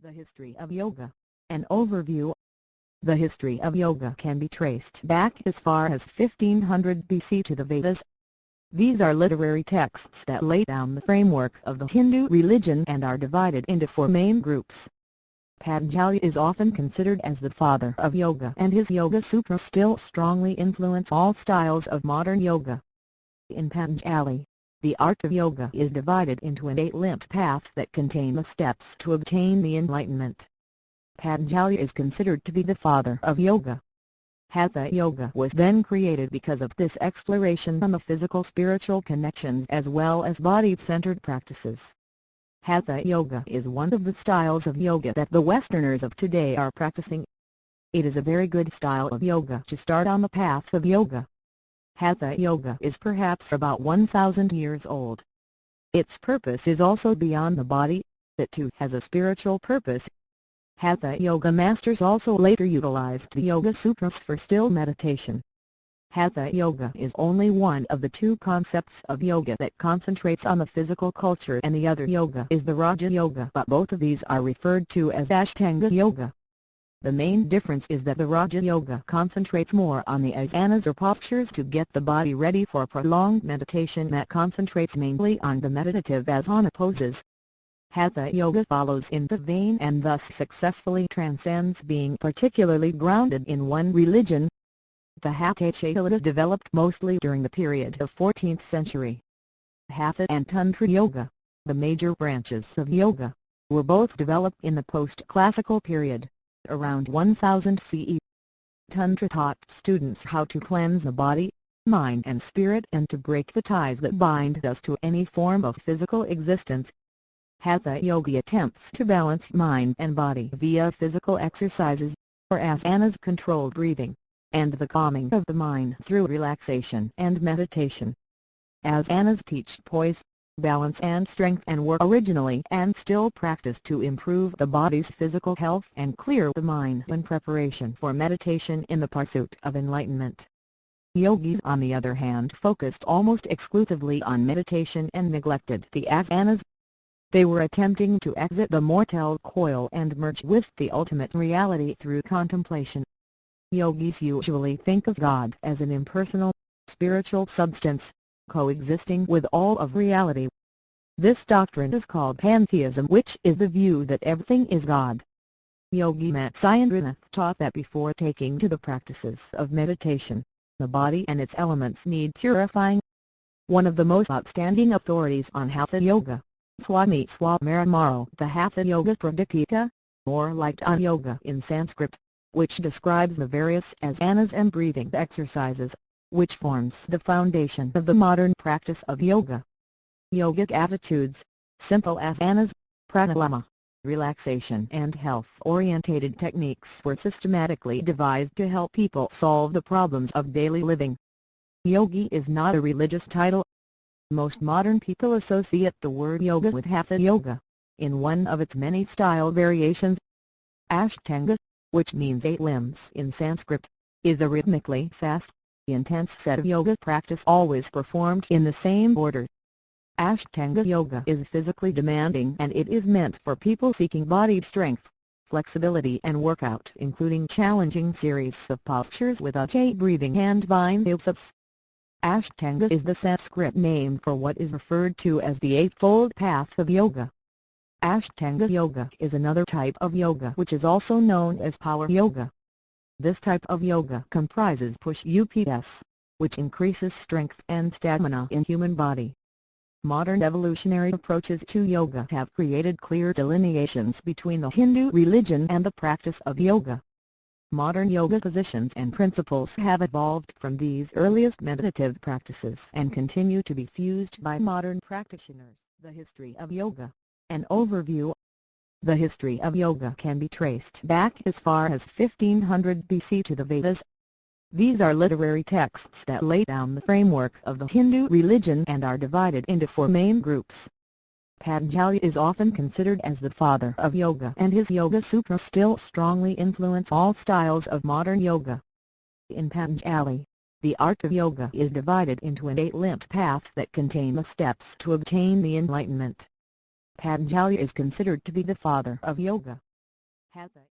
The history of yoga. An overview. The history of yoga can be traced back as far as 1500 BC to the Vedas. These are literary texts that lay down the framework of the Hindu religion and are divided into four main groups. Patanjali is often considered as the father of yoga, and his yoga-sutras still strongly influence all styles of modern yoga. In Patanjali, the art of yoga is divided into an 8-limbed path that contain the steps to obtain the enlightenment. Patanjali is considered to be the father of yoga. Hatha Yoga was then created because of this exploration on the physical-spiritual connections as well as body-centered practices. Hatha Yoga is one of the styles of yoga that the Westerners of today are practicing. It is a very good style of yoga to start on the path of yoga. Hatha Yoga is perhaps about 1,000 years old. Its purpose is also beyond the body; it too has a spiritual purpose. Hatha Yoga masters also later utilized the Yoga Sutras for still meditation. Hatha Yoga is only one of the two concepts of yoga that concentrates on the physical culture, and the other yoga is the Raja Yoga, but both of these are referred to as Ashtanga Yoga. The main difference is that the Raja Yoga concentrates more on the asanas or postures to get the body ready for prolonged meditation that concentrates mainly on the meditative asana poses. Hatha Yoga follows in the vein and thus successfully transcends being particularly grounded in one religion. The Hatha Yoga developed mostly during the period of 14th century. Hatha and Tantra Yoga, the major branches of yoga, were both developed in the post-classical period, around 1000 CE. Tantra taught students how to cleanse the body, mind and spirit and to break the ties that bind us to any form of physical existence. Hatha Yoga attempts to balance mind and body via physical exercises, or asanas, controlled breathing, and the calming of the mind through relaxation and meditation. Asanas teach poise, balance and strength, and were originally and still practiced to improve the body's physical health and clear the mind in preparation for meditation in the pursuit of enlightenment. Yogis, on the other hand, focused almost exclusively on meditation and neglected the asanas. They were attempting to exit the mortal coil and merge with the ultimate reality through contemplation. Yogis usually think of God as an impersonal, spiritual substance, coexisting with all of reality. This doctrine is called pantheism, which is the view that everything is God. Yogi Matsyendranath taught that before taking to the practices of meditation, the body and its elements need purifying. One of the most outstanding authorities on Hatha Yoga, Swami Swamiramaru, the Hatha Yoga Pradipika, or Light-on Yoga in Sanskrit, which describes the various asanas and breathing exercises, which forms the foundation of the modern practice of yoga. Yogic attitudes, simple asanas, pranayama, relaxation and health-orientated techniques were systematically devised to help people solve the problems of daily living. Yogi is not a religious title. Most modern people associate the word yoga with Hatha Yoga, in one of its many style variations. Ashtanga, which means 8 limbs in Sanskrit, is a rhythmically fast, intense set of yoga practice always performed in the same order. Ashtanga Yoga is physically demanding, and it is meant for people seeking body strength, flexibility and workout, including challenging series of postures with ujjayi breathing and binyasas. Ashtanga is the Sanskrit name for what is referred to as the Eightfold Path of Yoga. Ashtanga Yoga is another type of yoga which is also known as Power Yoga. This type of yoga comprises push-ups, which increases strength and stamina in human body. Modern evolutionary approaches to yoga have created clear delineations between the Hindu religion and the practice of yoga. Modern yoga positions and principles have evolved from these earliest meditative practices and continue to be fused by modern practitioners. The history of yoga. An overview. The history of yoga can be traced back as far as 1500 BC to the Vedas. These are literary texts that lay down the framework of the Hindu religion and are divided into four main groups. Patanjali is often considered as the father of yoga, and his Yoga Sutras still strongly influence all styles of modern yoga. In Patanjali, the art of yoga is divided into an 8-limbed path that contain the steps to obtain the enlightenment. Patanjali is considered to be the father of yoga. Hatha